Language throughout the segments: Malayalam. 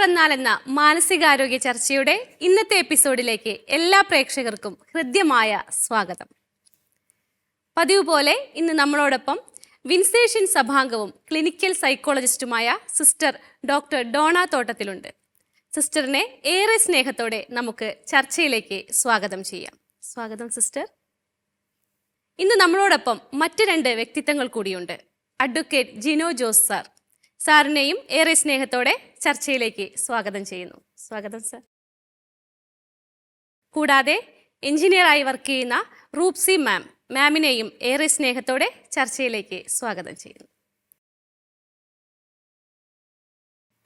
പിറന്നാൾ എന്ന മാനസികാരോഗ്യ ചർച്ചയുടെ ഇന്നത്തെ എപ്പിസോഡിലേക്ക് എല്ലാ പ്രേക്ഷകർക്കും ഹൃദ്യമായ സ്വാഗതം. പതിവ് പോലെ ഇന്ന് നമ്മളോടൊപ്പം വിൻസേഷ്യൻ സഭാംഗവും ക്ലിനിക്കൽ സൈക്കോളജിസ്റ്റുമായ സിസ്റ്റർ ഡോക്ടർ ഡോണ തോട്ടത്തിലുണ്ട്. സിസ്റ്ററിനെ ഏറെ സ്നേഹത്തോടെ നമുക്ക് ചർച്ചയിലേക്ക് സ്വാഗതം ചെയ്യാം. സ്വാഗതം സിസ്റ്റർ. ഇന്ന് നമ്മളോടൊപ്പം മറ്റ് രണ്ട് വ്യക്തിത്വങ്ങൾ കൂടിയുണ്ട്. Advocate Jino Jose sir. സാറിനെയും ഏറെ സ്നേഹത്തോടെ ചർച്ചയിലേക്ക് സ്വാഗതം ചെയ്യുന്നു. സ്വാഗതം സർ. കൂടാതെ എഞ്ചിനീയറായി വർക്ക് ചെയ്യുന്ന റൂപ്സി മാമിനെയും ഏറെ സ്നേഹത്തോടെ ചർച്ചയിലേക്ക് സ്വാഗതം ചെയ്യുന്നു.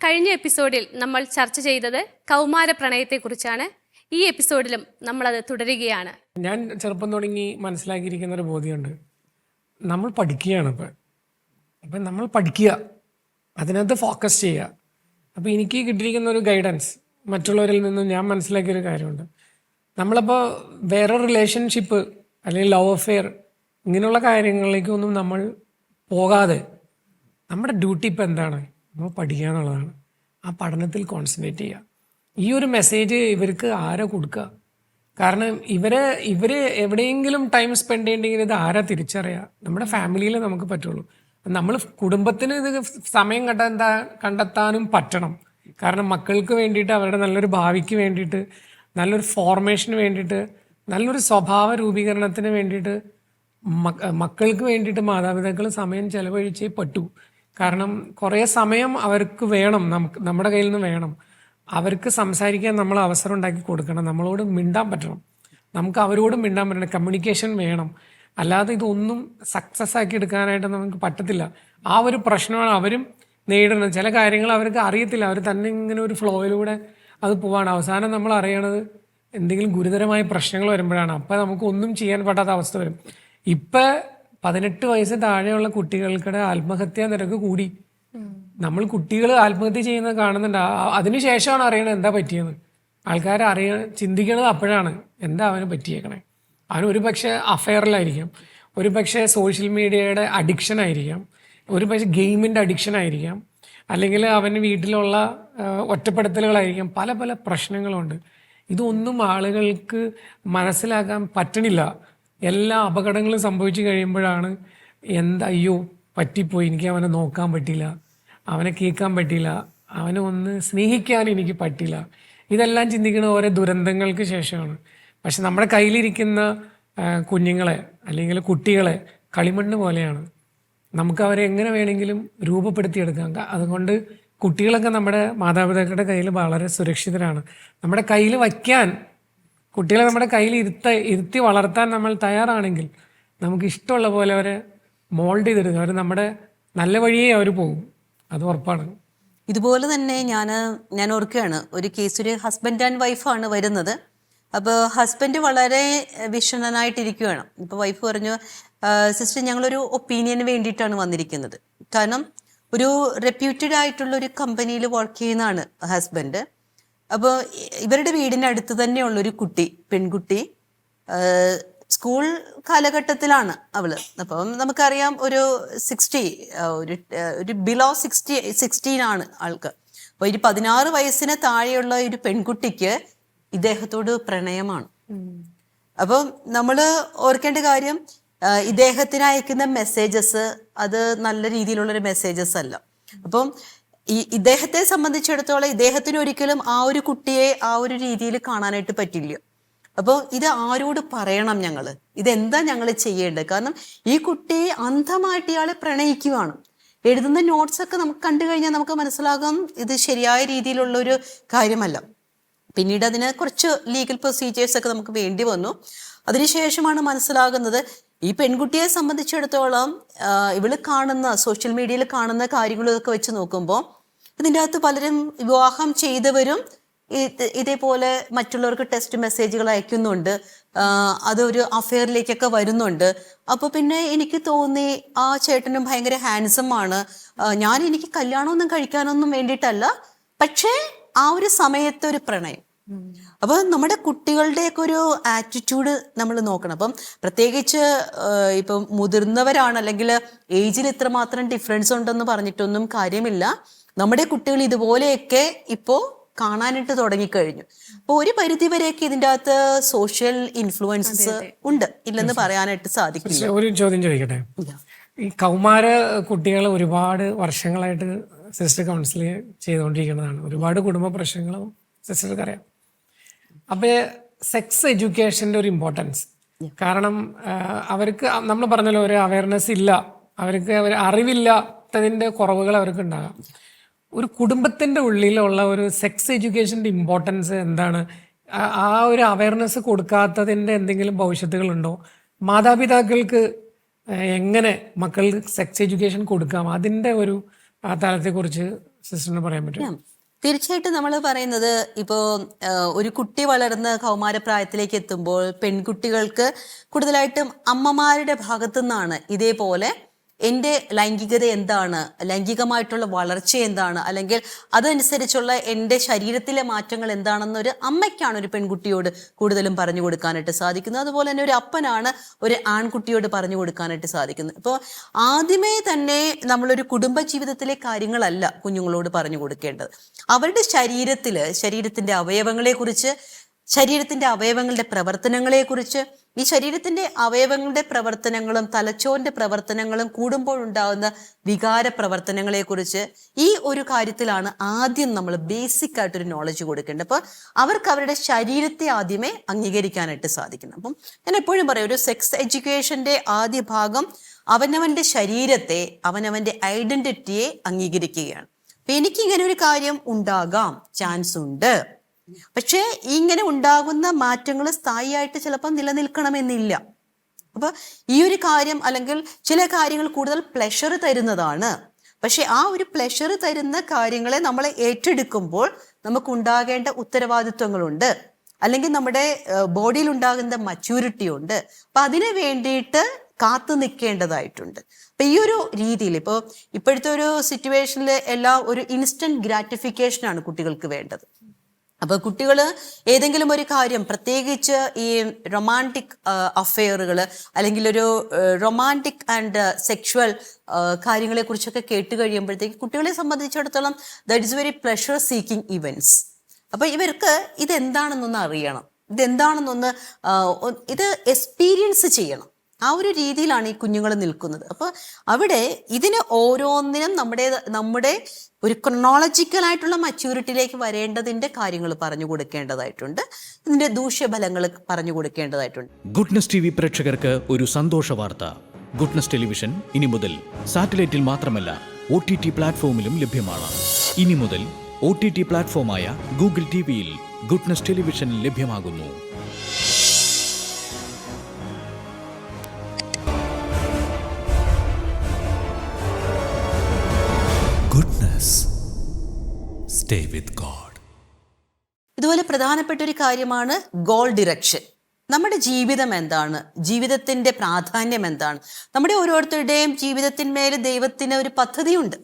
കഴിഞ്ഞ എപ്പിസോഡിൽ നമ്മൾ ചർച്ച ചെയ്തത് കൗമാര പ്രണയത്തെക്കുറിച്ചാണ്. ഈ എപ്പിസോഡിലും നമ്മളത് തുടരുകയാണ്. ഞാൻ ചെറുപ്പം തുടങ്ങി മനസ്സിലാക്കിയിരിക്കുന്ന ഒരു ബോധ്യമുണ്ട്. നമ്മൾ പഠിക്കുകയാണ്. ഇപ്പം നമ്മൾ പഠിക്കുക, അതിനകത്ത് ഫോക്കസ് ചെയ്യുക. അപ്പോൾ എനിക്ക് കിട്ടിയിരിക്കുന്ന ഒരു ഗൈഡൻസ് മറ്റുള്ളവരിൽ നിന്നും ഞാൻ മനസ്സിലാക്കിയൊരു കാര്യമുണ്ട്. നമ്മളിപ്പോൾ വേറെ റിലേഷൻഷിപ്പ് അല്ലെങ്കിൽ ലവ് അഫെയർ ഇങ്ങനെയുള്ള കാര്യങ്ങളിലേക്കൊന്നും നമ്മൾ പോകാതെ നമ്മുടെ ഡ്യൂട്ടി ഇപ്പം എന്താണ്? നമ്മൾ പഠിക്കുക എന്നുള്ളതാണ്. ആ പഠനത്തിൽ കോൺസെൻട്രേറ്റ് ചെയ്യുക. ഈ ഒരു മെസ്സേജ് ഇവർക്ക് ആരാ കൊടുക്കുക? കാരണം ഇവർ എവിടെയെങ്കിലും ടൈം സ്പെൻഡ് ചെയ്യണമെങ്കിൽ ഇത് ആരാ തിരിച്ചറിയുക? നമ്മുടെ ഫാമിലിയിൽ നമുക്ക് പറ്റുള്ളൂ. നമ്മൾ കുടുംബത്തിന് ഇത് സമയം കണ്ടെത്താനും പറ്റണം. കാരണം മക്കൾക്ക് വേണ്ടിയിട്ട്, അവരുടെ നല്ലൊരു ഭാവിക്ക് വേണ്ടിയിട്ട്, നല്ലൊരു ഫോർമേഷന് വേണ്ടിയിട്ട്, നല്ലൊരു സ്വഭാവ രൂപീകരണത്തിന് വേണ്ടിയിട്ട് മക്കൾക്ക് വേണ്ടിയിട്ട് മാതാപിതാക്കൾ സമയം ചെലവഴിച്ചേ പറ്റൂ. കാരണം കുറേ സമയം അവർക്ക് വേണം, നമ്മുടെ കയ്യിൽ നിന്ന് വേണം. അവർക്ക് സംസാരിക്കാൻ നമ്മൾ അവസരം ഉണ്ടാക്കി കൊടുക്കണം. നമ്മളോട് മിണ്ടാൻ പറ്റണം, നമുക്ക് അവരോട് മിണ്ടാൻ പറ്റണം. കമ്മ്യൂണിക്കേഷൻ വേണം. അല്ലാതെ ഇതൊന്നും സക്സസ് ആക്കി എടുക്കാനായിട്ട് നമുക്ക് പറ്റത്തില്ല. ആ ഒരു പ്രശ്നമാണ് അവരും നേരിടുന്നത്. ചില കാര്യങ്ങൾ അവർക്ക് അറിയത്തില്ല, അവർ തന്നെ ഇങ്ങനെ ഒരു ഫ്ലോയിലൂടെ അത് പോവാണ്. അവസാനം നമ്മൾ അറിയണത് എന്തെങ്കിലും ഗുരുതരമായ പ്രശ്നങ്ങൾ വരുമ്പോഴാണ്. അപ്പം നമുക്ക് ഒന്നും ചെയ്യാൻ പറ്റാത്ത അവസ്ഥ വരും. ഇപ്പം 18 വയസ്സ് താഴെയുള്ള കുട്ടികൾക്കിടെ ആത്മഹത്യാ നിരക്ക് കൂടി. നമ്മൾ കുട്ടികൾ ആത്മഹത്യ ചെയ്യുന്നത് കാണുന്നുണ്ട്. അതിനുശേഷമാണ് അറിയണത് എന്താ പറ്റിയെന്ന്. ആൾക്കാർ ചിന്തിക്കണത് അപ്പോഴാണ് എന്താ അവന് പറ്റിയേക്കണേ. അവൻ ഒരു പക്ഷേ അഫെയറിലായിരിക്കാം, ഒരു പക്ഷേ സോഷ്യൽ മീഡിയയുടെ അഡിക്ഷൻ ആയിരിക്കാം, ഒരു പക്ഷേ ഗെയിമിൻ്റെ അഡിക്ഷൻ ആയിരിക്കാം, അല്ലെങ്കിൽ അവന് വീട്ടിലുള്ള ഒറ്റപ്പെടുത്തലുകളായിരിക്കാം. പല പല പ്രശ്നങ്ങളുണ്ട്. ഇതൊന്നും ആളുകൾക്ക് മനസ്സിലാക്കാൻ പറ്റണില്ല. എല്ലാ അപകടങ്ങളും സംഭവിച്ചു കഴിയുമ്പോഴാണ് അയ്യോ പറ്റിപ്പോയി, എനിക്ക് അവനെ നോക്കാൻ പറ്റില്ല, അവനെ കേൾക്കാൻ പറ്റില്ല, അവനെ ഒന്ന് സ്നേഹിക്കാൻ എനിക്ക് പറ്റില്ല. ഇതെല്ലാം ചിന്തിക്കുന്ന ഓരോ ദുരന്തങ്ങൾക്ക് ശേഷമാണ്. പക്ഷെ നമ്മുടെ കയ്യിലിരിക്കുന്ന കുഞ്ഞുങ്ങളെ അല്ലെങ്കിൽ കുട്ടികളെ കളിമണ്ണ് പോലെയാണ്. നമുക്ക് അവരെ എങ്ങനെ വേണമെങ്കിലും രൂപപ്പെടുത്തിയെടുക്കാം. അതുകൊണ്ട് കുട്ടികളൊക്കെ നമ്മുടെ മാതാപിതാക്കളുടെ കയ്യിൽ വളരെ സുരക്ഷിതരാണ്. നമ്മുടെ കയ്യിൽ വയ്ക്കാൻ, കുട്ടികളെ നമ്മുടെ കയ്യിൽ ഇരുത്തി വളർത്താൻ നമ്മൾ തയ്യാറാണെങ്കിൽ നമുക്ക് ഇഷ്ടമുള്ള പോലെ അവരെ മോൾഡ് ചെയ്തെടുക്കുക. അവർ നമ്മുടെ നല്ല വഴിയേ അവർ പോകും, അത് ഉറപ്പാണ്. ഇതുപോലെ തന്നെ ഞാൻ ഓർക്കുകയാണ്, ഒരു കേസ്, ഒരു ഹസ്ബൻഡ് ആൻഡ് വൈഫാണ് വരുന്നത്. അപ്പോൾ ഹസ്ബൻഡ് വളരെ വിഷണ്ണനായിട്ടിരിക്കുകയാണ്. ഇപ്പോൾ വൈഫ് പറഞ്ഞു, സിസ്റ്റർ ഞങ്ങളൊരു ഒപ്പീനിയന് വേണ്ടിയിട്ടാണ് വന്നിരിക്കുന്നത്. കാരണം ഒരു റെപ്യൂട്ടഡ് ആയിട്ടുള്ള ഒരു കമ്പനിയിൽ വർക്ക് ചെയ്യുന്നതാണ് ഹസ്ബൻഡ്. അപ്പോൾ ഇവരുടെ വീടിനടുത്ത് തന്നെയുള്ളൊരു പെൺകുട്ടി സ്കൂൾ കാലഘട്ടത്തിലാണ് അവള്. അപ്പം നമുക്കറിയാം ഒരു 60 ഒരു ബിലോ 16 ആണ് ആൾക്ക്. അപ്പോൾ ഒരു 16 വയസ്സിന് താഴെയുള്ള ഒരു പെൺകുട്ടിക്ക് ഇദ്ദേഹത്തോട് പ്രണയമാണ്. അപ്പം നമ്മൾ ഓർക്കേണ്ട കാര്യം, ഇദ്ദേഹത്തിന് അയക്കുന്ന മെസ്സേജസ് അത് നല്ല രീതിയിലുള്ളൊരു മെസ്സേജസ് അല്ല. അപ്പം ഇദ്ദേഹത്തെ സംബന്ധിച്ചിടത്തോളം ഇദ്ദേഹത്തിന് ഒരിക്കലും ആ ഒരു കുട്ടിയെ ആ ഒരു രീതിയിൽ കാണാനായിട്ട് പറ്റില്ല. അപ്പോൾ ഇത് ആരോട് പറയണം? ഇതെന്താ ഞങ്ങൾ ചെയ്യേണ്ടത്? കാരണം ഈ കുട്ടി അന്ധമായിട്ട് ഇയാളെ പ്രണയിക്കുകയാണ്. എഴുതുന്ന നോട്ട്സൊക്കെ നമുക്ക് കണ്ടു കഴിഞ്ഞാൽ നമുക്ക് മനസ്സിലാകും ഇത് ശരിയായ രീതിയിലുള്ള ഒരു കാര്യമല്ല. പിന്നീട് അതിന് കുറച്ച് ലീഗൽ പ്രൊസീജിയേഴ്സ് ഒക്കെ നമുക്ക് വേണ്ടി വന്നു. അതിനുശേഷമാണ് മനസ്സിലാകുന്നത് ഈ പെൺകുട്ടിയെ സംബന്ധിച്ചിടത്തോളം ഇവള് കാണുന്ന സോഷ്യൽ മീഡിയയിൽ കാണുന്ന കാര്യങ്ങളൊക്കെ വെച്ച് നോക്കുമ്പോൾ ഇതിൻ്റെ അകത്ത് പലരും വിവാഹം ചെയ്തവരും ഇതേപോലെ മറ്റുള്ളവർക്ക് ടെക്സ്റ്റ് മെസ്സേജുകൾ അയക്കുന്നുണ്ട്, അതൊരു അഫെയറിലേക്കൊക്കെ വരുന്നുണ്ട്. അപ്പോൾ പിന്നെ എനിക്ക് തോന്നി ആ ചേട്ടനും ഭയങ്കര ഹാൻസം ആണ്, എനിക്ക് കല്യാണമൊന്നും കഴിക്കാനൊന്നും വേണ്ടിയിട്ടല്ല, പക്ഷേ ആ ഒരു സമയത്ത് ഒരു പ്രണയം. അപ്പൊ നമ്മുടെ കുട്ടികളുടെയൊക്കെ ഒരു ആറ്റിറ്റ്യൂഡ് നമ്മൾ നോക്കണം. അപ്പം പ്രത്യേകിച്ച് ഇപ്പം മുതിർന്നവരാണ് അല്ലെങ്കിൽ ഏജിൽ ഇത്രമാത്രം ഡിഫറൻസ് ഉണ്ടെന്ന് പറഞ്ഞിട്ടൊന്നും കാര്യമില്ല. നമ്മുടെ കുട്ടികൾ ഇതുപോലെയൊക്കെ ഇപ്പോൾ കാണാനായിട്ട് തുടങ്ങിക്കഴിഞ്ഞു. അപ്പോൾ ഒരു പരിധിവരെയൊക്കെ ഇതിൻ്റെ അകത്ത് സോഷ്യൽ ഇൻഫ്ലുവൻസസ് ഉണ്ട്, ഇല്ലെന്ന് പറയാനായിട്ട് സാധിക്കില്ല. ഒരു ചോദ്യം ചോദിക്കട്ടെ. ഈ കൗമാര കുട്ടികൾ ഒരുപാട് വർഷങ്ങളായിട്ട് സിസ്റ്റർ കൗൺസിൽ ചെയ്തുകൊണ്ടിരിക്കുന്നതാണ്. ഒരുപാട് കുടുംബ പ്രശ്നങ്ങളും സിസ്റ്റർക്ക് അറിയാം. അപ്പോൾ സെക്സ് എഡ്യൂക്കേഷൻ്റെ ഒരു ഇമ്പോർട്ടൻസ്, കാരണം അവർക്ക് നമ്മൾ പറഞ്ഞല്ലോ ഒരു അവയർനെസ് ഇല്ല, അവർക്ക് അറിവില്ലാത്തതിൻ്റെ കുറവുകൾ അവർക്ക് ഉണ്ടാകാം. ഒരു കുടുംബത്തിൻ്റെ ഉള്ളിലുള്ള ഒരു സെക്സ് എഡ്യൂക്കേഷൻ്റെ ഇമ്പോർട്ടൻസ് എന്താണ്? ആ ഒരു അവയർനെസ് കൊടുക്കാത്തതിൻ്റെ എന്തെങ്കിലും ഭവിഷ്യത്തുകളുണ്ടോ? മാതാപിതാക്കൾക്ക് എങ്ങനെ മക്കൾക്ക് സെക്സ് എഡ്യൂക്കേഷൻ കൊടുക്കാം? അതിൻ്റെ ഒരു തലത്തെക്കുറിച്ച് സിസ്റ്ററിന് പറയാൻ പറ്റും? തീർച്ചയായിട്ടും നമ്മൾ പറയുന്നത് ഇപ്പോൾ ഒരു കുട്ടി വളർന്ന് കൗമാരപ്രായത്തിലേക്ക് എത്തുമ്പോൾ പെൺകുട്ടികൾക്ക് കൂടുതലായിട്ടും അമ്മമാരുടെ ഭാഗത്തു നിന്നാണ് ഇതേപോലെ എൻ്റെ ലൈംഗികത എന്താണ്, ലൈംഗികമായിട്ടുള്ള വളർച്ച എന്താണ്, അല്ലെങ്കിൽ അതനുസരിച്ചുള്ള എൻ്റെ ശരീരത്തിലെ മാറ്റങ്ങൾ എന്താണെന്നൊരു അമ്മയ്ക്കാണ് ഒരു പെൺകുട്ടിയോട് കൂടുതലും പറഞ്ഞു കൊടുക്കാനായിട്ട് സാധിക്കുന്നത്. അതുപോലെ തന്നെ ഒരു അപ്പനാണ് ഒരു ആൺകുട്ടിയോട് പറഞ്ഞു കൊടുക്കാനായിട്ട് സാധിക്കുന്നത്. അപ്പോൾ ആദ്യമേ തന്നെ നമ്മളൊരു കുടുംബ ജീവിതത്തിലെ കാര്യങ്ങളല്ല കുഞ്ഞുങ്ങളോട് പറഞ്ഞു കൊടുക്കേണ്ടത്. അവരുടെ ശരീരത്തിൻ്റെ അവയവങ്ങളെക്കുറിച്ച്, ശരീരത്തിൻ്റെ അവയവങ്ങളുടെ പ്രവർത്തനങ്ങളെക്കുറിച്ച്, ഈ ശരീരത്തിൻ്റെ അവയവങ്ങളുടെ പ്രവർത്തനങ്ങളും തലച്ചോറിൻ്റെ പ്രവർത്തനങ്ങളും കൂടുമ്പോഴുണ്ടാകുന്ന വികാര പ്രവർത്തനങ്ങളെക്കുറിച്ച് ഈ ഒരു കാര്യത്തിലാണ് ആദ്യം നമ്മൾ ബേസിക് ആയിട്ടൊരു നോളജ് കൊടുക്കേണ്ടത്. അപ്പോൾ അവർക്ക് അവരുടെ ശരീരത്തെ ആദ്യമേ അംഗീകരിക്കാനായിട്ട് സാധിക്കണം. അപ്പം ഞാൻ എപ്പോഴും പറയും, ഒരു സെക്സ് എഡ്യൂക്കേഷൻ്റെ ആദ്യ ഭാഗം അവനവൻ്റെ ശരീരത്തെ, അവനവൻ്റെ ഐഡന്റിറ്റിയെ അംഗീകരിക്കുകയാണ്. അപ്പം എനിക്കിങ്ങനെ ഒരു കാര്യം ഉണ്ടാകാം, ചാൻസ് ഉണ്ട്, പക്ഷേ ഇങ്ങനെ ഉണ്ടാകുന്ന മാറ്റങ്ങൾ സ്ഥായിയായിട്ട് ചിലപ്പോൾ നിലനിൽക്കണമെന്നില്ല. അപ്പൊ ഈ ഒരു കാര്യം, അല്ലെങ്കിൽ ചില കാര്യങ്ങൾ കൂടുതൽ പ്ലഷർ തരുന്നതാണ്, പക്ഷെ ആ ഒരു പ്ലഷർ തരുന്ന കാര്യങ്ങളെ നമ്മൾ ഏറ്റെടുക്കുമ്പോൾ നമുക്ക് ഉണ്ടാകേണ്ട ഉത്തരവാദിത്വങ്ങളുണ്ട്, അല്ലെങ്കിൽ നമ്മുടെ ബോഡിയിൽ ഉണ്ടാകുന്ന മച്യൂരിറ്റി ഉണ്ട്. അപ്പൊ അതിന് വേണ്ടിയിട്ട് കാത്തു നിൽക്കേണ്ടതായിട്ടുണ്ട്. അപ്പൊ ഈ ഒരു രീതിയിൽ ഇപ്പോഴത്തെ ഒരു സിറ്റുവേഷനിൽ എല്ലാം ഒരു ഇൻസ്റ്റന്റ് ഗ്രാറ്റിഫിക്കേഷനാണ് കുട്ടികൾക്ക് വേണ്ടത്. അപ്പൊ കുട്ടികൾ ഏതെങ്കിലും ഒരു കാര്യം, പ്രത്യേകിച്ച് ഈ റൊമാൻറ്റിക് അഫെയറുകൾ അല്ലെങ്കിൽ ഒരു റൊമാൻറ്റിക് ആൻഡ് സെക്ഷുവൽ കാര്യങ്ങളെ കുറിച്ചൊക്കെ കേട്ട് കഴിയുമ്പോഴത്തേക്ക് കുട്ടികളെ സംബന്ധിച്ചിടത്തോളം that is very pleasure seeking events. അപ്പൊ ഇവർക്ക് ഇതെന്താണെന്നൊന്ന് അറിയണം, ഇതെന്താണെന്നൊന്ന് ഇത് എക്സ്പീരിയൻസ് ചെയ്യണം. ആ ഒരു രീതിയിലാണ് ഈ കുഞ്ഞുങ്ങൾ നിൽക്കുന്നത്. അപ്പോൾ അവിടെ ഇതിന് ഓരോന്നിനും നമ്മുടെ ഒരു ക്രൊണോളജിക്കലായിട്ടുള്ള മച്യൂരിറ്റിയിലേക്ക് വരേണ്ടതിന്റെ കാര്യങ്ങൾ പറഞ്ഞു കൊടുക്കേണ്ടതായിട്ടുണ്ട്, ഇതിന്റെ ദൂഷ്യഫലങ്ങൾ പറഞ്ഞു കൊടുക്കേണ്ടതായിട്ടുണ്ട്. ഗുഡ്നസ് ടി വി പ്രേക്ഷകർക്ക് ഒരു സന്തോഷ വാർത്ത. ഗുഡ്നസ് ടെലിവിഷൻ ഇനി മുതൽ സാറ്റലൈറ്റിൽ മാത്രമല്ല OTT പ്ലാറ്റ്ഫോമിലും ലഭ്യമാണ്. ഇനി മുതൽ OTT പ്ലാറ്റ്ഫോമായ ഗൂഗിൾ ടിവിയിൽ ഗുഡ്നസ് ടെലിവിഷൻ ലഭ്യമാകുന്നു. Goodness. Stay with God. ഇതുപോലെ പ്രധാനപ്പെട്ട ഒരു കാര്യമാണ് ഗോൾ ഡിറക്ഷൻ. നമ്മുടെ ജീവിതം എന്താണ്, ജീവിതത്തിന്റെ പ്രാധാന്യം എന്താണ്? നമ്മുടെ ഓരോരുത്തരുടെയും ജീവിതത്തിന്മേൽ ദൈവത്തിന് ഒരു പദ്ധതിയുണ്ട്.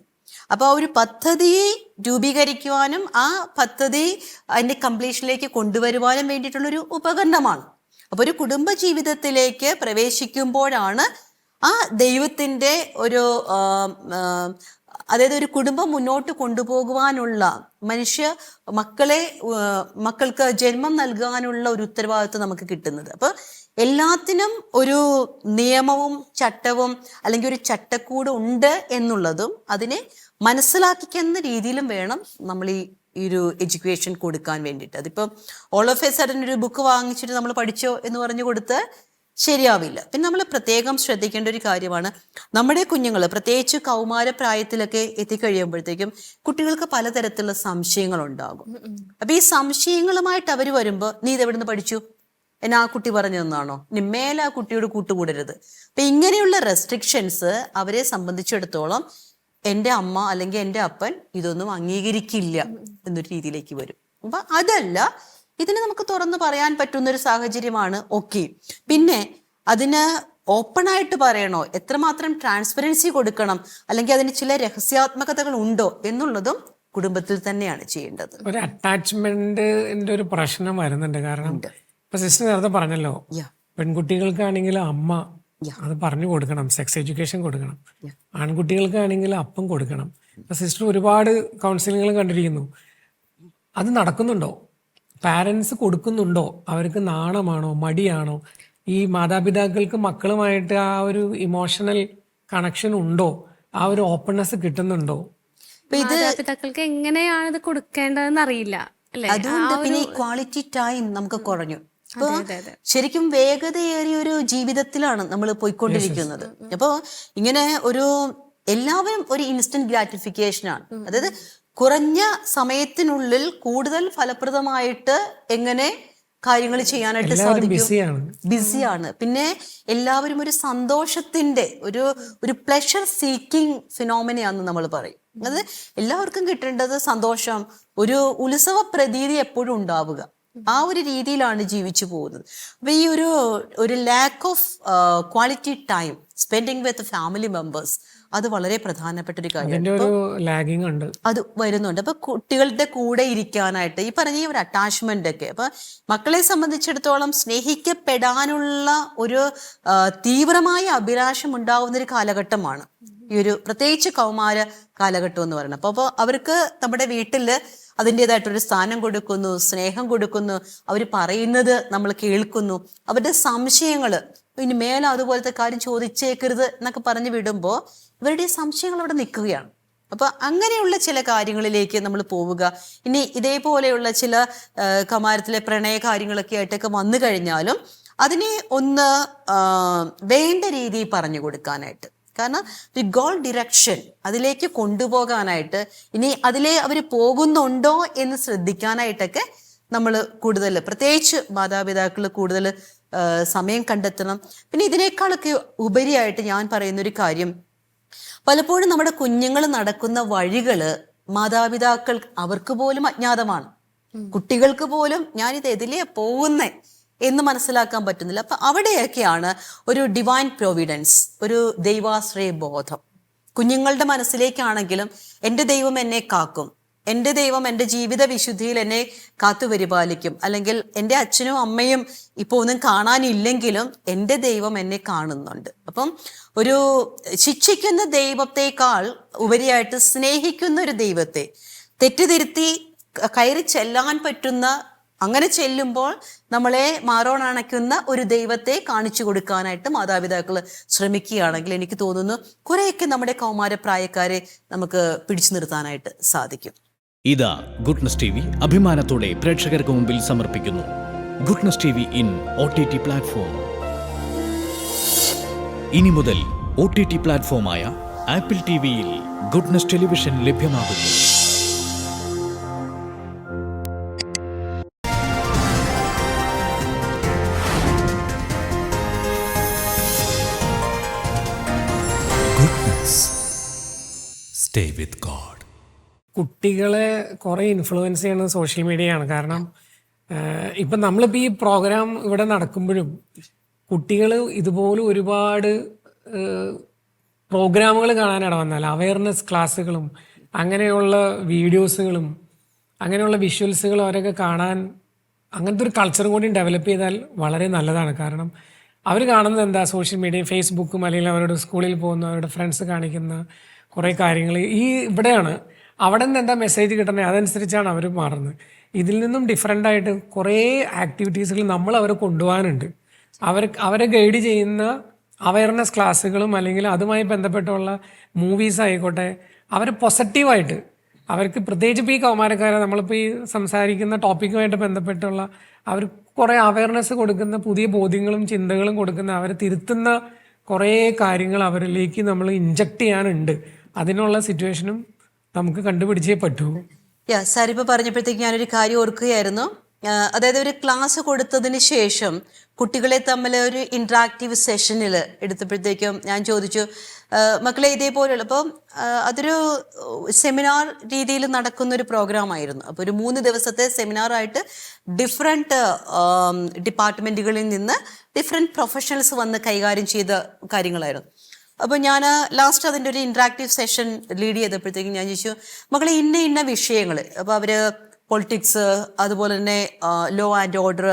അപ്പോൾ ആ ഒരു പദ്ധതിയെ രൂപീകരിക്കുവാനും ആ പദ്ധതി അതിൻ്റെ കംപ്ലീഷനിലേക്ക് കൊണ്ടുവരുവാനും വേണ്ടിയിട്ടുള്ളൊരു ഉപകരണമാണ്. അപ്പോൾ ഒരു കുടുംബ ജീവിതത്തിലേക്ക് പ്രവേശിക്കുമ്പോഴാണ് ആ ദൈവത്തിൻ്റെ ഒരു അതായത് ഒരു കുടുംബം മുന്നോട്ട് കൊണ്ടുപോകുവാനുള്ള മക്കൾക്ക് ജന്മം നൽകാനുള്ള ഒരു ഉത്തരവാദിത്വം നമുക്ക് കിട്ടുന്നത്. അപ്പോൾ എല്ലാത്തിനും ഒരു നിയമവും ചട്ടവും അല്ലെങ്കിൽ ഒരു ചട്ടക്കൂട് ഉണ്ട് എന്നുള്ളതും അതിനെ മനസ്സിലാക്കിക്കുന്ന രീതിയിലും വേണം നമ്മൾ ഈ ഒരു എഡ്യൂക്കേഷൻ കൊടുക്കാൻ വേണ്ടിയിട്ട്. അതിപ്പോൾ ഓൾ ഓഫ് എ സഡൻ ഒരു ബുക്ക് വാങ്ങിച്ചിട്ട് നമ്മൾ പഠിച്ചോ എന്ന് പറഞ്ഞു കൊടുത്ത് ശരിയാവില്ല. പിന്നെ നമ്മൾ പ്രത്യേകം ശ്രദ്ധിക്കേണ്ട ഒരു കാര്യമാണ്, നമ്മുടെ കുഞ്ഞുങ്ങൾ പ്രത്യേകിച്ച് കൗമാരപ്രായത്തിലൊക്കെ എത്തിക്കഴിയുമ്പോഴത്തേക്കും കുട്ടികൾക്ക് പലതരത്തിലുള്ള സംശയങ്ങളുണ്ടാകും. അപ്പൊ ഈ സംശയങ്ങളുമായിട്ട് അവർ വരുമ്പോൾ നീ ഇതെവിടുന്ന് പഠിച്ചു, എന്നെ ആ കുട്ടി പറഞ്ഞു തന്നാണോ, ഇനി മേലെ ആ കുട്ടിയോട് കൂട്ടുകൂടരുത്. അപ്പൊ ഇങ്ങനെയുള്ള റെസ്ട്രിക്ഷൻസ് അവരെ സംബന്ധിച്ചിടത്തോളം എൻ്റെ അമ്മ അല്ലെങ്കിൽ എൻ്റെ അപ്പൻ ഇതൊന്നും അംഗീകരിക്കില്ല എന്നൊരു രീതിയിലേക്ക് വരും. അപ്പൊ അതല്ല, ഇതിനെ നമുക്ക് തുറന്നു പറയാൻ പറ്റുന്നൊരു സാഹചര്യമാണ് ഓക്കെ. പിന്നെ അതിന് ഓപ്പണായിട്ട് പറയണോ, എത്രമാത്രം ട്രാൻസ്പെറൻസി കൊടുക്കണം, അല്ലെങ്കിൽ അതിന് ചില രഹസ്യാത്മകതകൾ ഉണ്ടോ എന്നുള്ളതും കുടുംബത്തിൽ തന്നെയാണ് ചെയ്യേണ്ടത്. ഒരു അറ്റാച്ച്മെന്റിന്റെ ഒരു പ്രശ്നം വരുന്നുണ്ട്. കാരണം ഇപ്പൊ സിസ്റ്റർ നേരത്തെ പറഞ്ഞല്ലോ, പെൺകുട്ടികൾക്കാണെങ്കിൽ അമ്മ അത് പറഞ്ഞു കൊടുക്കണം, സെക്സ് എഡ്യൂക്കേഷൻ കൊടുക്കണം. ആൺകുട്ടികൾക്കാണെങ്കിൽ അപ്പം കൊടുക്കണം. ഇപ്പം സിസ്റ്റർ ഒരുപാട് കൗൺസിലിങ്ങുകൾ കണ്ടിരിക്കുന്നു. അത് നടക്കുന്നുണ്ടോ? പാരൻസ് കൊടുക്കുന്നുണ്ടോ? അവർക്ക് നാണമാണോ മടിയാണോ? ഈ മാതാപിതാക്കൾക്ക് മക്കളുമായിട്ട് ആ ഒരു ഇമോഷണൽ കണക്ഷൻ ഉണ്ടോ? ആ ഒരു ഓപ്പൺനെസ് കിട്ടുന്നുണ്ടോ? മാതാപിതാക്കൾക്ക് എങ്ങനെയാണ് ഇത് കൊടുക്കേണ്ടതെന്ന് അറിയില്ല അല്ലേ? അതുകൊണ്ട് പിന്നെ ഈ ക്വാളിറ്റി ടൈം നമുക്ക് കുറഞ്ഞു. അപ്പൊ അതെ, അതെ. ശരിക്കും വേഗതയേറിയ ഒരു ജീവിതത്തിലാണ് നമ്മൾ പോയിക്കൊണ്ടിരിക്കുന്നത്. അപ്പൊ ഇങ്ങനെ ഒരു എല്ലാവരും ഒരു ഇൻസ്റ്റന്റ് ഗ്രാറ്റിഫിക്കേഷൻ ആണ്. അതായത് കുറഞ്ഞ സമയത്തിനുള്ളിൽ കൂടുതൽ ഫലപ്രദമായിട്ട് എങ്ങനെ കാര്യങ്ങൾ ചെയ്യാനായിട്ട് സാധിക്കും. ബിസിയാണ്. പിന്നെ എല്ലാവരും ഒരു സന്തോഷത്തിന്റെ ഒരു പ്ലഷർ സീക്കിംഗ് ഫിനോമിനയാന്ന് നമ്മൾ പറയും. അത് എല്ലാവർക്കും കിട്ടേണ്ടത് സന്തോഷം, ഒരു ഉത്സവ പ്രതീതി എപ്പോഴും ഉണ്ടാവുക. ആ ഒരു രീതിയിലാണ് ജീവിച്ചു പോകുന്നത്. അപ്പൊ ഈ ഒരു lack of quality time spending with family members അത് വളരെ പ്രധാനപ്പെട്ട ഒരു കാര്യമാണ്. അത് വരുന്നുണ്ട്. അപ്പൊ കുട്ടികളുടെ കൂടെ ഇരിക്കാനായിട്ട് ഈ പറഞ്ഞ ഒരു അറ്റാച്ച്മെന്റ് ഒക്കെ, അപ്പൊ മക്കളെ സംബന്ധിച്ചിടത്തോളം സ്നേഹിക്കപ്പെടാനുള്ള ഒരു തീവ്രമായ അഭിലാഷം ഉണ്ടാവുന്ന ഒരു കാലഘട്ടമാണ് ഈ ഒരു പ്രത്യേകിച്ച് കൗമാര കാലഘട്ടം എന്ന് പറയുന്നത്. അപ്പോൾ അവർക്ക് നമ്മുടെ വീട്ടില് അതിൻ്റെതായിട്ടൊരു സ്ഥാനം കൊടുക്കുന്നു, സ്നേഹം കൊടുക്കുന്നു, അവർ പറയുന്നത് നമ്മൾ കേൾക്കുന്നു, അവരുടെ സംശയങ്ങൾ ഇനി മേലെ അതുപോലത്തെ കാര്യം ചോദിച്ചേക്കരുത് എന്നൊക്കെ പറഞ്ഞു വിടുമ്പോൾ ഇവരുടെ സംശയങ്ങൾ അവിടെ നിൽക്കുകയാണ്. അപ്പൊ അങ്ങനെയുള്ള ചില കാര്യങ്ങളിലേക്ക് നമ്മൾ പോവുക. ഇനി ഇതേപോലെയുള്ള ചില കൗമാരത്തിലെ പ്രണയ കാര്യങ്ങളൊക്കെ ആയിട്ടൊക്കെ വന്നു കഴിഞ്ഞാലും അതിനെ ഒന്ന് വേണ്ട രീതിയിൽ പറഞ്ഞു കൊടുക്കാനായിട്ട്, കാരണം ഒരു ഗോൾ ഡിറക്ഷൻ അതിലേക്ക് കൊണ്ടുപോകാനായിട്ട്, ഇനി അതിലെ അവർ പോകുന്നുണ്ടോ എന്ന് ശ്രദ്ധിക്കാനായിട്ടൊക്കെ നമ്മൾ കൂടുതൽ പ്രത്യേകിച്ച് മാതാപിതാക്കൾ കൂടുതൽ സമയം കണ്ടെത്തണം. പിന്നെ ഇതിനേക്കാളൊക്കെ ഉപരിയായിട്ട് ഞാൻ പറയുന്നൊരു കാര്യം, പലപ്പോഴും നമ്മുടെ കുഞ്ഞുങ്ങൾ നടക്കുന്ന വഴികള് മാതാപിതാക്കൾ അവർക്ക് പോലും അജ്ഞാതമാണ്. കുട്ടികൾക്ക് പോലും ഞാനിത് എതിലേ പോകുന്നേ എന്ന് മനസ്സിലാക്കാൻ പറ്റുന്നില്ല. അപ്പൊ അവിടെയൊക്കെയാണ് ഒരു ഡിവൈൻ പ്രൊവിഡൻസ്, ഒരു ദൈവാശ്രയ ബോധം കുഞ്ഞുങ്ങളുടെ മനസ്സിലേക്കാണെങ്കിലും എൻ്റെ ദൈവം എന്നെ കാക്കും, എൻ്റെ ദൈവം എൻ്റെ ജീവിത വിശുദ്ധിയിൽ എന്നെ കാത്തു പരിപാലിക്കും, അല്ലെങ്കിൽ എൻ്റെ അച്ഛനും അമ്മയും ഇപ്പോൾ ഒന്നും കാണാനില്ലെങ്കിലും എൻ്റെ ദൈവം എന്നെ കാണുന്നുണ്ട്. അപ്പം ഒരു ശിക്ഷിക്കുന്ന ദൈവത്തെക്കാൾ ഉപരിയായിട്ട് സ്നേഹിക്കുന്ന ഒരു ദൈവത്തെ തെറ്റുതിരുത്തി കയറി ചെല്ലാൻ പറ്റുന്ന, അങ്ങനെ ചെല്ലുമ്പോൾ നമ്മളെ മാറോണണയ്ക്കുന്ന ഒരു ദൈവത്തെ കാണിച്ചു കൊടുക്കാനായിട്ട് മാതാപിതാക്കൾ ശ്രമിക്കുകയാണെങ്കിൽ എനിക്ക് തോന്നുന്നു കുറേയൊക്കെ നമ്മുടെ കൗമാരപ്രായക്കാരെ നമുക്ക് പിടിച്ചു നിർത്താനായിട്ട് സാധിക്കും. ഇതാ ഗുഡ്നസ് ടി വി അഭിമാനത്തോടെ പ്രേക്ഷകർക്ക് മുമ്പിൽ സമർപ്പിക്കുന്നു Goodness T V in OTT platform. ഇനി മുതൽ OTT പ്ലാറ്റ്ഫോമായ ആപ്പിൾ ടിവിയിൽ ഗുഡ്നസ് ടെലിവിഷൻ ലഭ്യമാകുന്നു. Goodness. Stay with God. കുട്ടികളെ കുറേ ഇൻഫ്ലുവൻസ് ചെയ്യുന്നത് സോഷ്യൽ മീഡിയയാണ്. കാരണം ഇപ്പം നമ്മളിപ്പോൾ ഈ പ്രോഗ്രാം ഇവിടെ നടക്കുമ്പോഴും കുട്ടികൾ ഇതുപോലെ ഒരുപാട് പ്രോഗ്രാമുകൾ കാണാനിട വന്നാൽ അവയർനെസ് ക്ലാസ്സുകളും അങ്ങനെയുള്ള വീഡിയോസുകളും അങ്ങനെയുള്ള വിഷ്വൽസുകളും അവരൊക്കെ കാണാൻ അങ്ങനത്തെ ഒരു കൾച്ചറും കൂടി ഡെവലപ്പ് ചെയ്താൽ വളരെ നല്ലതാണ്. കാരണം അവർ കാണുന്നത് എന്താ, സോഷ്യൽ മീഡിയ, ഫേസ്ബുക്കും അല്ലെങ്കിൽ അവരുടെ സ്കൂളിൽ പോകുന്ന അവരുടെ ഫ്രണ്ട്സ് കാണിക്കുന്ന കുറേ കാര്യങ്ങൾ ഇവിടെയാണ്. അവിടെ നിന്ന് എന്താ മെസ്സേജ് കിട്ടണേ അതനുസരിച്ചാണ് അവർ മാറുന്നത്. ഇതിൽ നിന്നും ഡിഫറെൻ്റ് ആയിട്ട് കുറേ ആക്ടിവിറ്റീസുകൾ നമ്മൾ അവരെ കൊണ്ടുപോകാനുണ്ട്. അവരെ ഗൈഡ് ചെയ്യുന്ന അവയർനെസ് ക്ലാസ്സുകളും അല്ലെങ്കിൽ അതുമായി ബന്ധപ്പെട്ടുള്ള മൂവീസ് ആയിക്കോട്ടെ, അവർ പോസിറ്റീവായിട്ട് അവർക്ക് പ്രത്യേകിച്ച് ഇപ്പോൾ ഈ കൗമാരക്കാരെ നമ്മളിപ്പോൾ ഈ സംസാരിക്കുന്ന ടോപ്പിക്കുമായിട്ട് ബന്ധപ്പെട്ടുള്ള അവർ കുറേ അവയർനെസ് കൊടുക്കുന്ന, പുതിയ ബോധ്യങ്ങളും ചിന്തകളും കൊടുക്കുന്ന, അവരെ തിരുത്തുന്ന കുറേ കാര്യങ്ങൾ അവരിലേക്ക് നമ്മൾ ഇൻജക്റ്റ് ചെയ്യാനുണ്ട്. അതിനുള്ള സിറ്റുവേഷനും നമുക്ക് കണ്ടുപിടിച്ചേ പറ്റൂ. സാറിപ്പോ പറഞ്ഞപ്പോഴത്തേക്ക് ഞാനൊരു കാര്യം ഓർക്കുകയായിരുന്നു. അതായത് ഒരു ക്ലാസ് കൊടുത്തതിന് ശേഷം കുട്ടികളെ തമ്മിൽ ഒരു ഇന്ററാക്റ്റീവ് സെഷനിൽ എടുത്തപ്പോഴത്തേക്കും ഞാൻ ചോദിച്ചു, മക്കളെ ഇതേപോലെയുള്ള, അപ്പം അതൊരു സെമിനാർ രീതിയിൽ നടക്കുന്ന ഒരു പ്രോഗ്രാം ആയിരുന്നു. അപ്പോൾ ഒരു 3 ദിവസത്തെ സെമിനാറായിട്ട് ഡിഫറെൻറ്റ് ഡിപ്പാർട്ട്മെൻറ്റുകളിൽ നിന്ന് ഡിഫറെൻറ്റ് പ്രൊഫഷണൽസ് വന്ന് കൈകാര്യം ചെയ്ത കാര്യങ്ങളായിരുന്നു. അപ്പോൾ ഞാൻ ലാസ്റ്റ് അതിൻ്റെ ഒരു ഇൻട്രാക്റ്റീവ് സെഷൻ ലീഡ് ചെയ്തപ്പോഴത്തേക്കും ഞാൻ ചോദിച്ചു, മക്കളെ ഇന്ന വിഷയങ്ങൾ, അപ്പോൾ അവർ പൊളിറ്റിക്സ്, അതുപോലെ തന്നെ ലോ ആൻഡ് ഓർഡർ,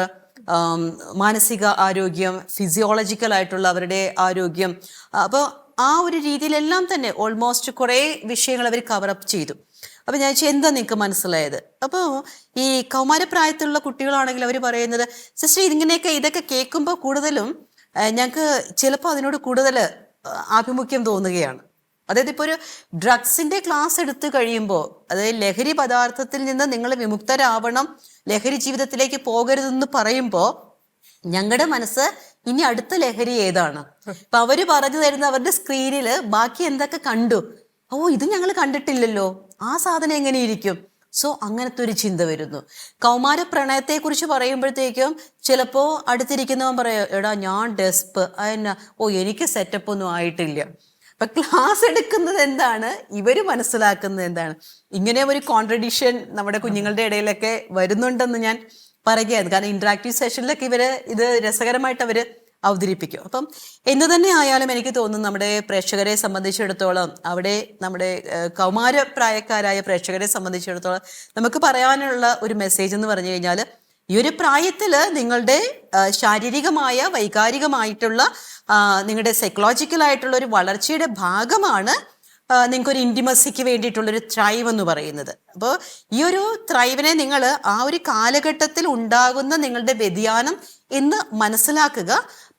മാനസിക ആരോഗ്യം, ഫിസിയോളജിക്കൽ ആയിട്ടുള്ള അവരുടെ ആരോഗ്യം, അപ്പോൾ ആ ഒരു രീതിയിലെല്ലാം തന്നെ ഓൾമോസ്റ്റ് കുറേ വിഷയങ്ങൾ അവർ കവറപ്പ് ചെയ്തു. അപ്പം ഞാൻ ചോദിച്ചാൽ എന്താ നിങ്ങൾക്ക് മനസ്സിലായത്? അപ്പോൾ ഈ കൗമാരപ്രായത്തിലുള്ള കുട്ടികളാണെങ്കിൽ അവർ പറയുന്നത്, സിസ്റ്റർ ഇതൊക്കെ കേൾക്കുമ്പോൾ കൂടുതലും ഞങ്ങൾക്ക് ചിലപ്പോൾ അതിനോട് കൂടുതൽ ആഭിമുഖ്യം തോന്നുകയാണ്. അതായത് ഇപ്പോൾ ഒരു ഡ്രഗ്സിൻ്റെ ക്ലാസ് എടുത്തു കഴിയുമ്പോൾ, അതായത് ലഹരി പദാർത്ഥത്തിൽ നിന്ന് നിങ്ങൾ വിമുക്തരാവണം, ലഹരി ജീവിതത്തിലേക്ക് പോകരുതെന്ന് പറയുമ്പോൾ ഞങ്ങളുടെ മനസ്സ് ഇനി അടുത്ത ലഹരി ഏതാണ്? അപ്പൊ അവര് പറഞ്ഞു തരുന്ന അവരുടെ സ്ക്രീനില് ബാക്കി എന്തൊക്കെ കണ്ടു, ഓ ഇത് ഞങ്ങൾ കണ്ടിട്ടില്ലല്ലോ, ആ സാധനം എങ്ങനെയിരിക്കും? സോ അങ്ങനത്തെ ഒരു ചിന്ത വരുന്നു. കൗമാര പ്രണയത്തെ കുറിച്ച് പറയുമ്പോഴത്തേക്കും ചിലപ്പോ അടുത്തിരിക്കുന്നവൻ പറയാം, എടാ ഞാൻ ഡെസ്പ് അതെന്നാ, ഓ എനിക്ക് സെറ്റപ്പ് ഒന്നും ആയിട്ടില്ല. അപ്പൊ ക്ലാസ് എടുക്കുന്നത് എന്താണ്, ഇവര് മനസ്സിലാക്കുന്നത് എന്താണ്? ഇങ്ങനെ ഒരു കോൺട്രഡിക്ഷൻ നമ്മുടെ കുഞ്ഞുങ്ങളുടെ ഇടയിലൊക്കെ വരുന്നുണ്ടെന്ന് ഞാൻ പറയുകയായിരുന്നു. കാരണം ഇന്ററാക്റ്റീവ് സെഷനിലൊക്കെ ഇത് രസകരമായിട്ട് അവര് അവതരിപ്പിക്കും. അപ്പം എന്തു തന്നെ ആയാലും എനിക്ക് തോന്നുന്നു നമ്മുടെ പ്രേക്ഷകരെ സംബന്ധിച്ചിടത്തോളം, അവിടെ നമ്മുടെ കൗമാരപ്രായക്കാരായ പ്രേക്ഷകരെ സംബന്ധിച്ചിടത്തോളം നമുക്ക് പറയാനുള്ള ഒരു മെസ്സേജ് എന്ന് പറഞ്ഞു കഴിഞ്ഞാൽ, ഈ ഒരു പ്രായത്തിൽ നിങ്ങളുടെ ശാരീരികമായ വൈകാരികമായിട്ടുള്ള നിങ്ങളുടെ സൈക്കോളജിക്കലായിട്ടുള്ള ഒരു വളർച്ചയുടെ ഭാഗമാണ് നിങ്ങൾക്കൊരു ഇൻറ്റിമസിക്ക് വേണ്ടിയിട്ടുള്ളൊരു ത്രൈവ് എന്ന് പറയുന്നത്. അപ്പോൾ ഈ ഒരു ത്രൈവിനെ നിങ്ങൾ ആ ഒരു കാലഘട്ടത്തിൽ ഉണ്ടാകുന്ന നിങ്ങളുടെ വ്യതിയാനം എന്ന് മനസ്സിലാക്കുക.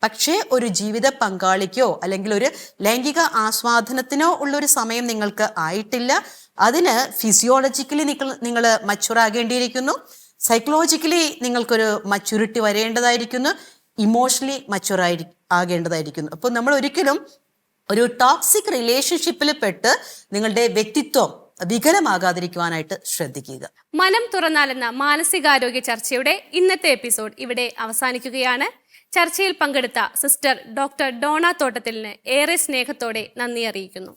പക്ഷേ ഒരു ജീവിത പങ്കാളിക്കോ അല്ലെങ്കിൽ ഒരു ലൈംഗിക ആസ്വാദനത്തിനോ ഉള്ളൊരു സമയം നിങ്ങൾക്ക് ആയിട്ടില്ല. അതിന് ഫിസിയോളജിക്കലി നിങ്ങൾ മച്ചുറാകേണ്ടിയിരിക്കുന്നു, സൈക്കോളജിക്കലി നിങ്ങൾക്കൊരു മച്യൂരിറ്റി വരേണ്ടതായിരിക്കുന്നു, ഇമോഷണലി ആകേണ്ടതായിരിക്കുന്നു. അപ്പോൾ നമ്മൾ ഒരിക്കലും ഒരു ടോക്സിക് റിലേഷൻഷിപ്പിൽ പെട്ട് നിങ്ങളുടെ വ്യക്തിത്വം വികലമാകാതിരിക്കുവാനായിട്ട് ശ്രദ്ധിക്കുക. മനം തുറന്നാലെന്ന മാനസികാരോഗ്യ ചർച്ചയുടെ ഇന്നത്തെ എപ്പിസോഡ് ഇവിടെ അവസാനിക്കുകയാണ്. ചർച്ചയിൽ പങ്കെടുത്ത സിസ്റ്റർ ഡോക്ടർ ഡോണ തോട്ടത്തിലിന് ഏറെ സ്നേഹത്തോടെ നന്ദി അറിയിക്കുന്നു.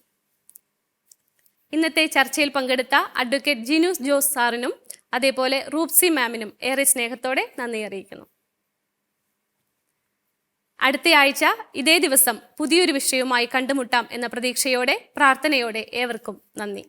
ഇന്നത്തെ ചർച്ചയിൽ പങ്കെടുത്ത അഡ്വക്കേറ്റ് ജിനൂസ് ജോസ് സാറിനും അതേപോലെ റൂപ്സി മാമിനും ഏറെ സ്നേഹത്തോടെ നന്ദി അറിയിക്കുന്നു. അടുത്ത ആഴ്ച ഇതേ ദിവസം പുതിയൊരു വിഷയവുമായി കണ്ടുമുട്ടാം എന്ന പ്രതീക്ഷയോടെ പ്രാർത്ഥനയോടെ ഏവർക്കും നന്ദി.